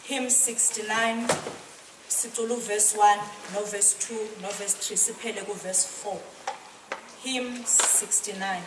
Hymn 69, sicula verse 1, no verse 2, no verse 3, siphele ku verse 4. Hymn 69.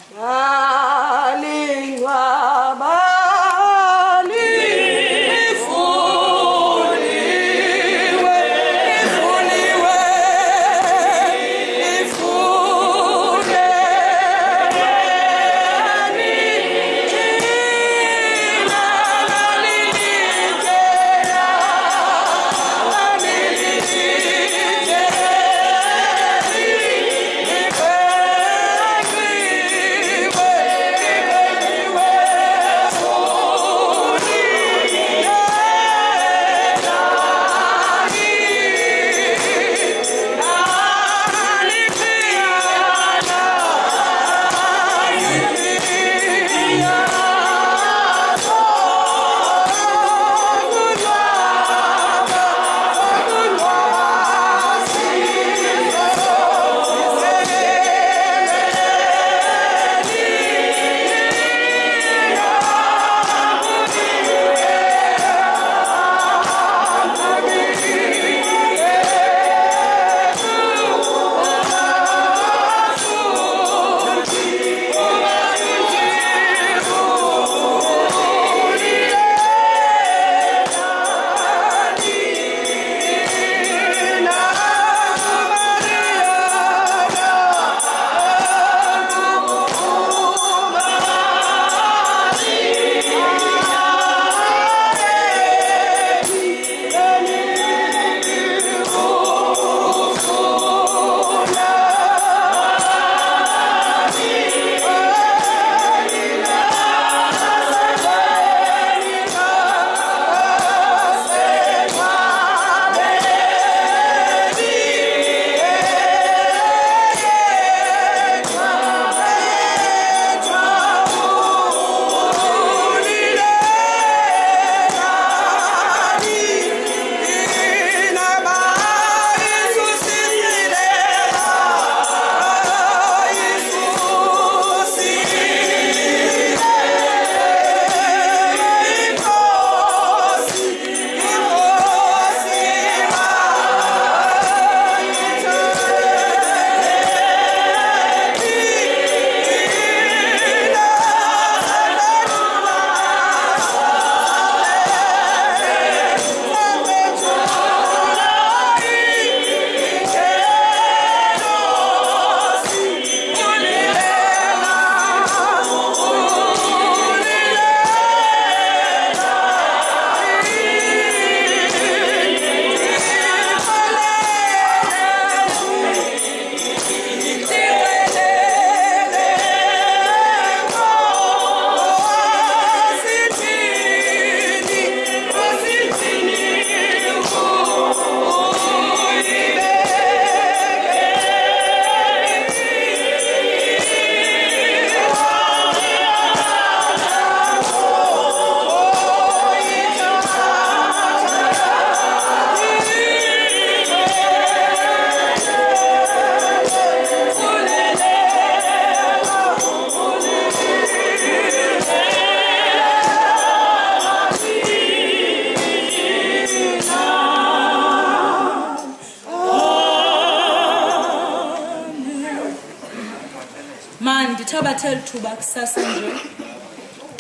Ndithabathele thuba kusasa nje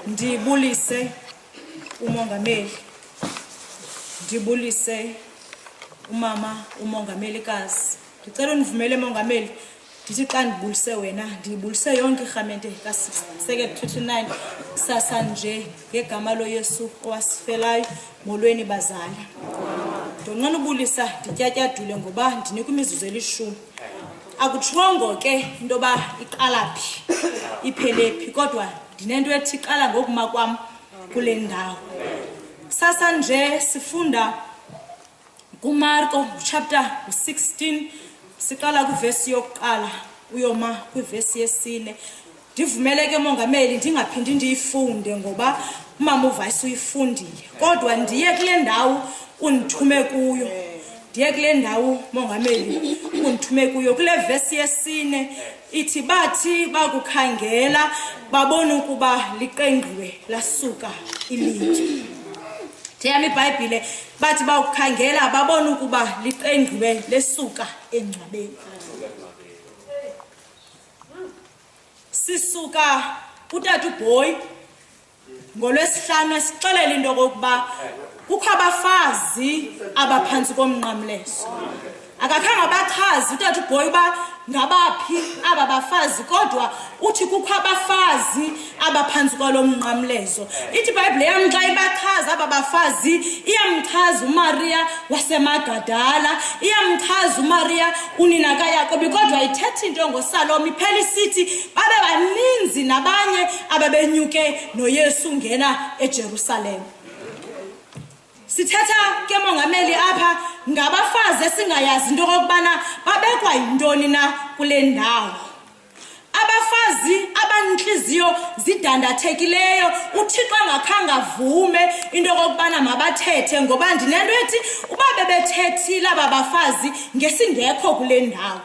ndibulise umongameli, ndibulise umama umongamelikazi. Ndicela univumele mongameli ndithi xa ndibulise wena ndibulise yonke irhamente ka-2 39 kusasa nje ngegama loYesu owasifelayo molweni bazali. Ndonqena ubulisa ndityatyadule ngoba ndinika imizuzu eli-10. Akutshongo ke into yoba iqala phi iphele phi, kodwa ndinento ethi iqala ngokuma kwam kule ndawo. Sasa nje sifunda kuMarko chapter 16, siqala kwivesi yokuqala uyoma kwivesi yesine. Ndivumele ke mongameli ndingaphindi ndiyifunde ngoba umama uVayisi uyifundile, kodwa ndiye kule ndawo undithume kuyo. Ndiye kule ndawo mongameli undithume kuyo. Kule vesi yesine ithi bathi bakukhangela babona ukuba liqengqiwe lasuka ilitye. Theyami iBhayibhile bathi bawukhangela babona ukuba liqengqiwe lesuka engcwabeni. Sisuka utata uBoy ngolwesihlanu esixelela into kokuba kukho abafazi abaphansi komnqamlezo. Akakhange abachazi utata uBoy ba ngabaphi aba bafazi kodwa uthi kukho abafazi abaphansi kwalomnqamlezo. Ithi iBhayibhile yami xa ibachaza aba bafazi iyamchaza uMaria waseMagadala, iyamchaza uMaria unina kaYakobi kodwa ithetha into ngoSalome iphela isithi babe baninzi nabanye ababenyuke noYesu ngena eJerusalem. Sithetha ke mongameli apha ngabafazi esingayazi into kokubana babekwa yintoni na kule ndawo. Abafazi abaninhliziyo zidandathekileyo uThixo angakhange avume into kokubana mabathethe ngoba ndinento ethi uba bebethethile aba bafazi ngesingekho kule ndawo.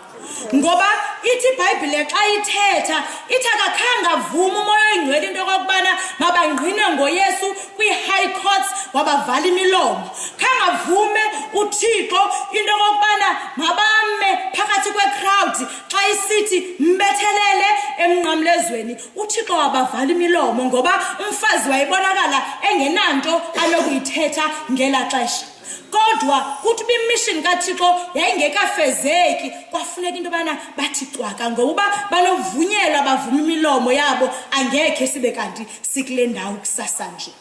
Ngoba ithi iBhayibhile xa ithetha ithi akakhange avume umoya oyingcwele into kokubana mabangqine ngoYesu kwi-high courts wabavala imilomo. Khange avume uThixo into kokubana mabame phakathi kwe-crowd xa isithi mbethelele emnqamlezweni. UThixo wabavala imilomo ngoba umfazi wayibonakala engenanto anokuyithetha ngela xesha. Kodwa kuthi bimission kaThixo yayingekafezeki kwafuneka into bana bathi cwaka ngoba banovunyelwa bavuma imilomo yabo angekhe sibe kanti sikule ndawo kusasa nje.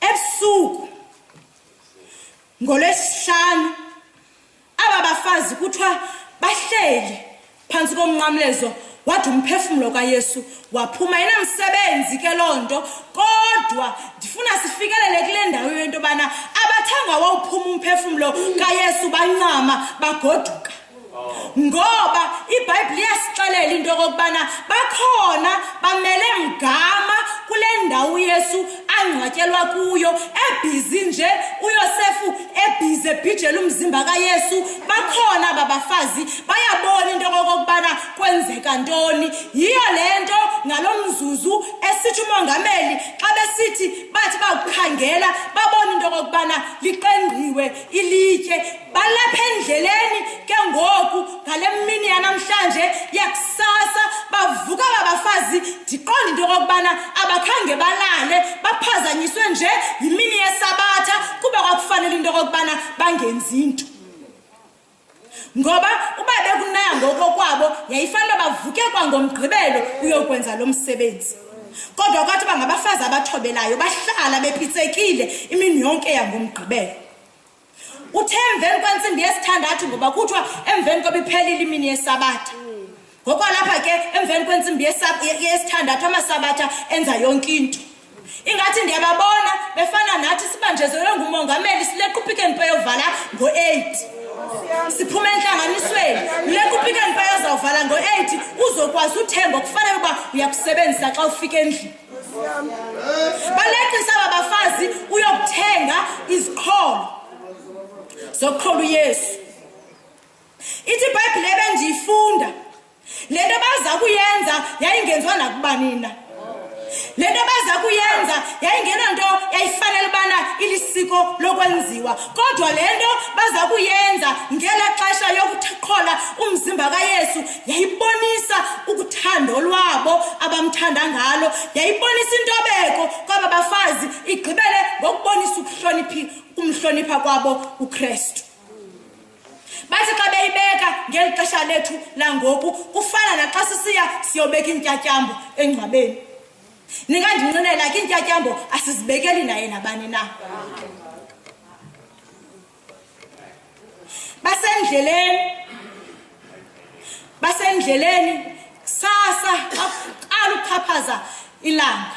Ebusuku ngolwesihlanu aba bafazi kuthiwa bahleli phansi komnqamlezo wathi umphefumulo kaYesu waphuma inamsebenzi ke lonto kodwa ndifuna sifikelele kule ndawo yento bana abathanga wawuphuma umphefumulo kaYesu bancama bagoduka. Ngoba iBhayibhile iyasixelela into kokubana bakhona bamele mgama kule ndawo uYesu angcwatyelwa kuyo ebhizi nje uYosefu ebhizi ebhijela umzimba kaYesu. Bakhona abafazi bayabona into kokubana kwenzeka ntoni. Yiyo lento ngalomzuzu esithi umongameli xa besithi bathi bawukhangela babona into kokubana liqengqiwe ilitye balapha endleleni ke ngoku ngale mini yanamhlanje yakusasa bavuka abafazi ndiqonda into kokubana abakhange balale baphazanyiswe nje yimini yeSabatha kuba kwakufanele into kokubana bangenzi into. Ngoba uba bekunaya ngokokwabo yayifanele bavuke kwangomgqibelo uyokwenza lo msebenzi. Kodwa kwathi bangabafazi abathobelayo bahlala bephitsekile imini yonke yangomgqibelo. Uthe emveni kwentsimbi yesithandathu ngoba kuthiwa emveni koba iphelile imini yeSabatha. Ngokwalapha ke emveni kwentsimbi yesithandathu amaSabatha enza yonke into. Ingathi ndiyababona befana nathi sibanjezelwe ngumongameli sileqa uPick n Pay ovala ngo-8. Siphuma entlanganisweni uleqa uPick n Pay ozawuvala ngo-8 uzokwazi uthenga okufanele uba uyakusebenzisa xa ufika endlini. Baleqisa aba bafazi uyokuthenga iziqholo zokuqhola uYesu. Ithi iBhayibhile ebendiyifunda lento baza kuyenza yayingenziwa nakubani na. Lento baza kuyenza yayingenanto yayifanele bana ilisiko lokwenziwa kodwa lento baza kuyenza ngela xesha yokuqhola umzimba kaYesu yayibonisa ukuthando lwabo abamthanda ngalo. Yayibonisa intobeko kwaba bafazi igqibele ngokubonisa umhlonipha kwabo uKristu. Bathi xa beyibeka ngeli xesha lethu langoku kufana naxa sisiya siyobeka intyatyambo engcwabeni. Ningandinqinela ke intyatyambo asizibekeli naye nabani na. Basendleleni sasa aqala ukuphaphaza ilanga.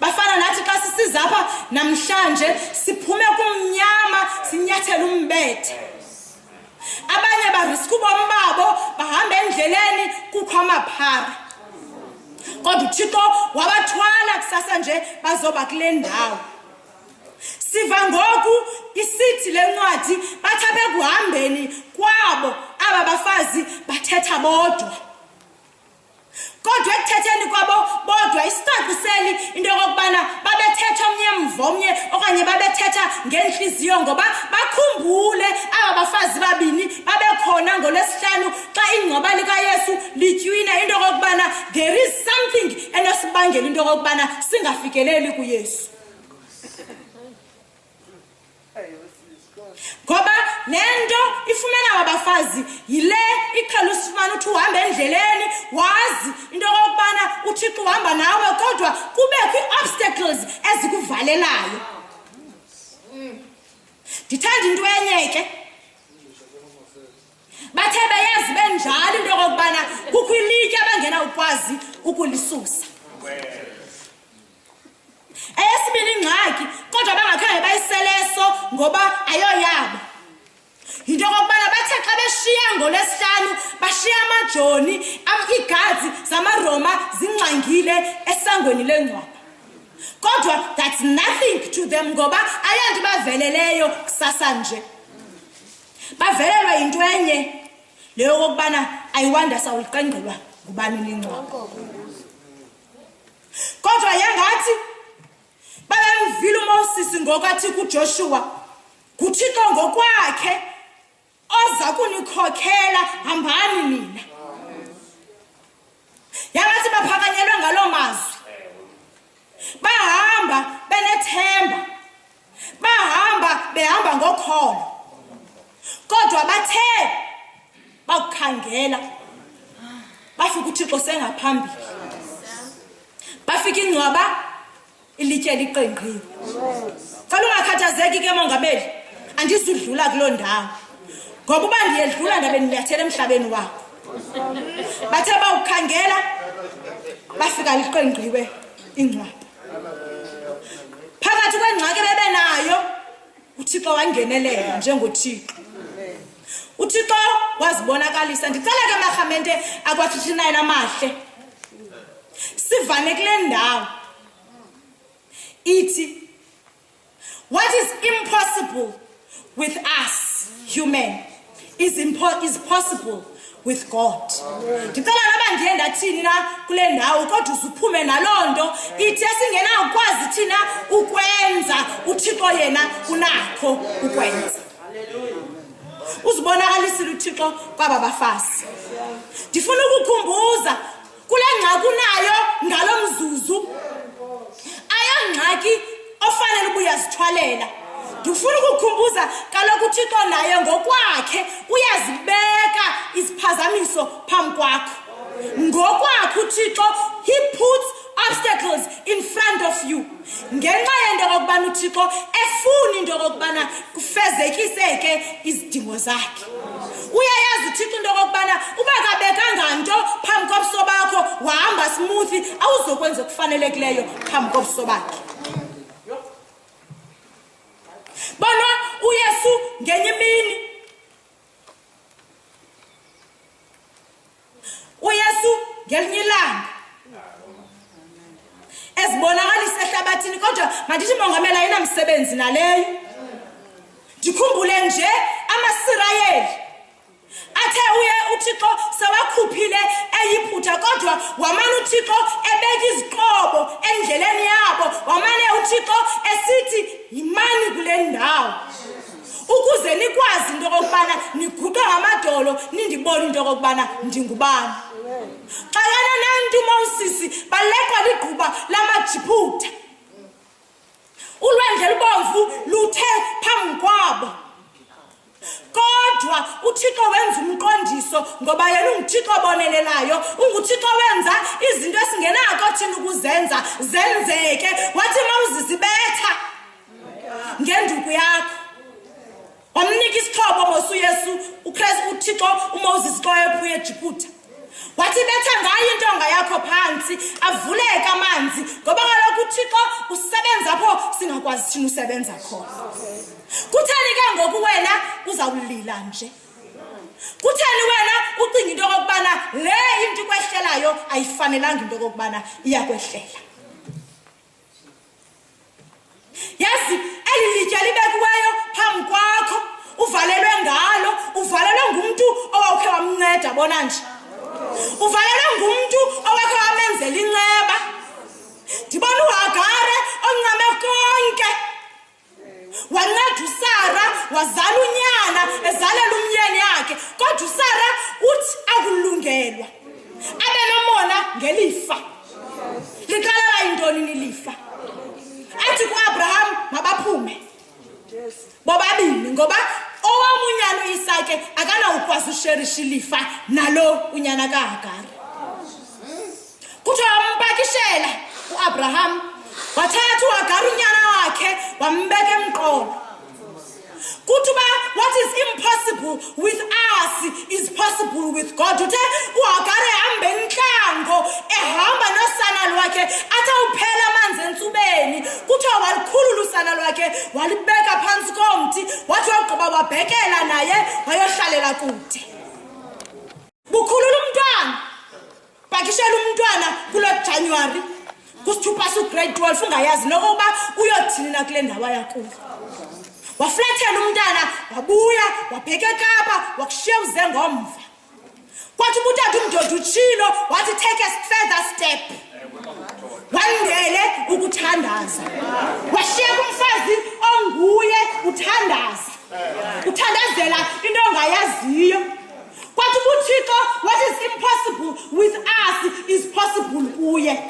Bafana nathi xa sisiza apha namhlanje siphume kumnyama sinyathela umbethe. Abanye bariska ubomi babo bahamba endleleni kukho amaphara. Kodwa uThixo wabathwala kusasa nje bazoba kule ndawo. Siva ngoku isithi lencwadi bathi bekuhambeni kwabo aba bafazi bathetha bodwa. kodwa ekuthetheni kwabo bodwa isicaciseli into yokubana babethetha omnye mvomnye okanye babethetha ngenhliziyo ngoba bakhumbule aba bafazi babini babekhona ngolesihlanu xa ingcwaba likaYesu litywina into yokubana there is something enosibangela into yokubana singafikeleli kuYesu. Ngoba lento ifumana abafazi yile iqhela usifumana uthi uhamba endleleni wazi into yokubana uThixo uhamba nawe kodwa kubekho iobstacles ezikuvalelayo. Ndithanda into enye ke bathe beyazi benjalo into yokubana kukho ilitye abangena ukwazi ukulisusa. Eyesibini ingxaki kodwa bangakhange bayiseleso ngoba ayoyabo. Into yokubana bathe xa beshiya ngolesihlanu bashiya amajoni iigazi zamaRoma zingxangile esangweni lengcwaba. Kodwa that's nothing to them ngoba ayanto baveleleyo kusasa nje. Bavelelwa into enye leyo kokubana ayiwanda sawuliqengqelwa ngubani lengcwaba. Kodwa yangathi babemvile uMoses ngokwathi kuJoshua kuThixo ngokwakhe oza kunikhokhela hambani nina. Yangathi baphakanyelwe ngaloo mazwi bahamba benethemba bahamba behamba ngokholo kodwa bathe bakukhangela bafika uThixo sengaphambili bafika ingcwaba ilitye liqengqiwe. Cela ungakhathazeki ke mongameli andizudlula kuloo ndawo ngoba uba ndiyedlula ndabe ndiyathela emhlabeni wakho. Bathe bawukhangela bafika liqengqiwe ingcwaba. Phakathi kwengxaki bebenayo uThixo wangenelela njengoThixo. uThixo wazibonakalisa. Ndicela ke marhamente akwa-39 amahle sivane kule ndawo ithi what is impossible with us human is possible with God. Ndicela noba ndiye ndathini na kule ndawo kodwa uzuphume naloo nto ithi esingenawukwazi thina ukwenza uThixo yena unakho ukwenza. Uzibonakalisile uThixo kwaba bafazi. Ndifuna ukukhumbuza kule ngxaki unayo ngalo mzuzu ayongxaki ofanele ubuyazithwalela. Ndifuna ukukhumbuza kaloku uThixo naye ngokwakhe uyazibeka iziphazamiso phambi kwakho. Ngokwakhe uThixo he puts obstacles in front of you. Ngenxa yento yokubana uThixo efuna into yokubana kufezekiseke izidingo zakhe. Uyayazi uThixo into yokubana uba kabekanga nto phambi kobuso bakho wahamba smooth awuzokwenza kufanelekileyo phambi kobuso bakhe. Bona uYesu ngenye imini uYesu ngelinye ilanga ezibonakalisa ehlabathini kodwa mandithi mongameli ayinamsebenzi naleyo. Ndikhumbule nje amaSirayeli athe uThixo sewakhuphile eyiphutha kodwa wamane uThixo ebeka iziqobo endleleni yabo wamane uThixo esithi yimani kule ndawo ukuze nikwazi into yokubana niguqe ngamadolo nindibone into yokubana ndingubani. Xakana nantu uMoses baleqwa ligquba lamaJiputha ulwandle lubomvu luthe phambi kwabo kodwa uThixo wenza umqondiso ngoba yena unguThixo obonelelayo unguThixo wenza izinto esingenako thina ukuzenza zenzeke. Wathi Moses betha ngenduku yakho wamnika isixhobo mosuYesu uThixo uMoses xa ephuye eJiputha wathi betha ngayo intonga yakho phansi avuleke amanzi ngoba kaloku uThixo usebenza apho singakwazi thina usebenza khona. Kutheni ke ngoku wena uzawulila nje? Kutheni wena ucinga into yokubana le into ikwehlelayo ayifanelanga into yokubana iyakwehlela? Yazi eli litya libekiweyo phambi kwakho uvalelwe ngalo uvalelwe ngumntu owawukhe wamnceda bona nje uvalelwe ngumuntu owakhe wamenzela inceba. Ndibona uHagare oncame konke, wanceda uSara wazala unyana ezalela umyeni yakhe, kodwa uSara uthi akulungelwa abe nomona ngelifa. Lixelela intoni nilifa? Athi kuAbraham mabaphume bobabili ngoba owamunyana uIsake akanawukwazi usherisha ilifa nalo unyana kaHagari. Kuthiwa wambakishela uAbraham, wathatha uHagari unyana wakhe wambeka emqolo. Kuthiwa what is impossible with us is possible with God. Uthe uHagari ehamba enhlango ehamba nosana lwakhe athi uphela amanzi entsubeni. Kuthiwa walikhulula usana lwakhe walibeka phansi komthi, wathi wagqiba wabhekela naye wayohlalela kude. Bukhulula umntwana, bakishela umntwana kulo January kusithupha su grade 12 ungayazi nokuba uyothini na kule ndawo yakuyo. Waflathela umntana wabuya wabheka eKapa wakushiya uze ngomva. Kwathi ubuthatha umdodo utshilo wathi take a further step. Wandele ukuthandaza. Washiya kumfazi onguye uthandaza. Uthandazela into ongayaziyo. Kwathi ubuthixo what is impossible with us is possible kuye.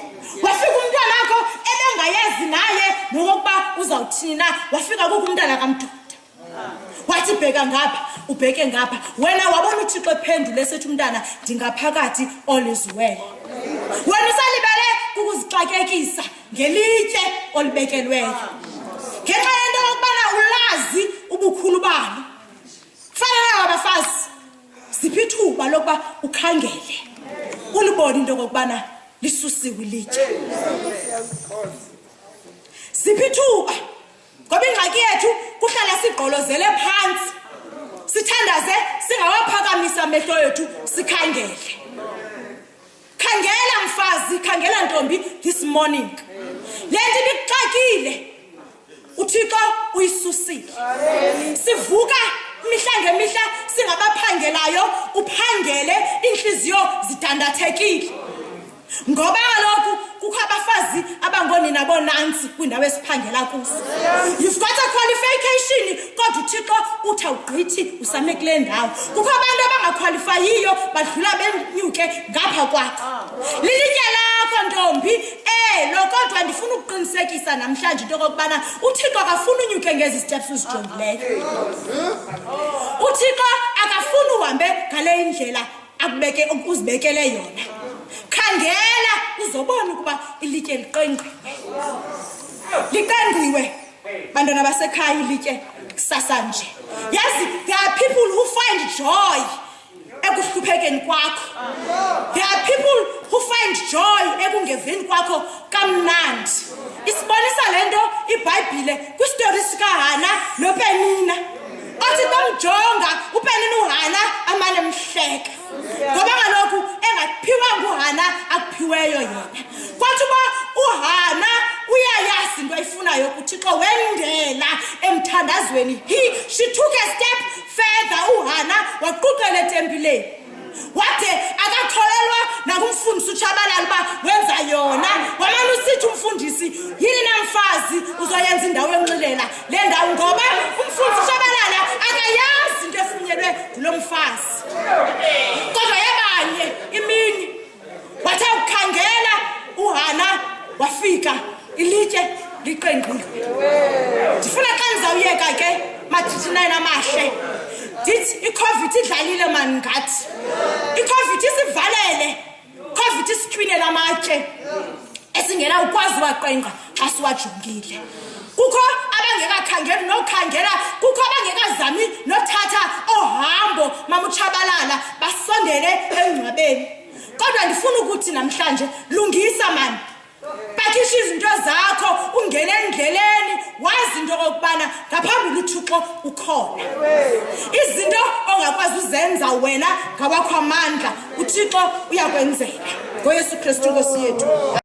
Wafika umntwana wakho ebengayazi naye nokuba uzawuthini na, wafika kuku umntwana kaMdoda. Wathi bheka ngapha ubheke ngapha, wena wabona uThixo ephendule esethi umntana ndingaphakathi all is well. Wena usalibele ukuzixakekisa ngelitye olibekelweyo ngenxa yento yokubana ulazi ubukhulu balo. Kufanele abafazi siphe ithuba lokuba ukhangele ulibone into yokubana lisusiwe ilitye. Siphe ithuba ngoba ingxaki yethu kuhlala sigqolozele phansi, sithandaze singawaphakamisa amehlo yethu sikhangele. Khangela mfazi, khangela ntombi this morning. Le nto ibixakile uThixo uyisusile. Sivuka imihla ngemihla singabaphangelayo, uphangele inhliziyo zidandathekile. Ngoba kaloku kukho abafazi abangonina bonansi kwindawo esiphangela kuzo. You've got a qualification kodwa uThixo uthi awugqithi usame kule ndawo. Kukho abantu abangaqualifyiyo badlula benyuke ngapha kwakho. Lilitye lakho ntombi lo, kodwa ndifuna ukuqinisekisa namhlanje into yokubana uThixo akafuni unyuke ngezi steps uzijongileyo. uThixo akafuni uhambe ngale indlela akubeke uzibekele yona. Khangela uzobona ukuba ilitye liqengqiwe bantwana basekhaya ilitye kusasa nje. Yazi there are people who find joy ekuhluphekeni kwakho. There are people who find joy ekungeveni kwakho kamnandi. Isibonisa lento iBhayibhile kwistory sikaHana noPenina. Athi nomjonga uPenina uHana amane mhleke ngoba kaloku engaphiwa nguHana akuphiweyo yena. Kwathi uba uHana uyayazi into ayifunayo kuThixo wendela emthandazweni. She took a step further. uHana waquqela etempileni wade akakholelwa nakumfundisi uTshabalala uba wenza yona. Wamane usithi umfundisi yini namfazi uzoyenza indawo enxilela le ndawo ngoba umfundisi uTshabalala akayazi into efunyelwe kulo mfazi. Kodwa yabanye imini wathe ukukhangela uHana wafika ilitye liqengqiwe. Ndifuna xa ndizawuyeka ke mathithi naye namahle ndithi iCovid idlalile mani ngathi. iCovid isivalele, iCovid isithwinele amatye esingena ukwazi waqenqa xa siwajongile. Kukho abangekakhangeli nokhangela, kukho abangekazami nothatha ohambo mama uTshabalala basondele engcwabeni. Kodwa ndifuna ukuthi namhlanje lungisa mani, pakisha izinto zakho ungene endleleni wazi into okubana ngaphambili uThixo ukhona. Izinto ongakwazi uzenza wena ngawakho amandla uThixo uyakwenzela ngoYesu Kristu Nkosi yethu.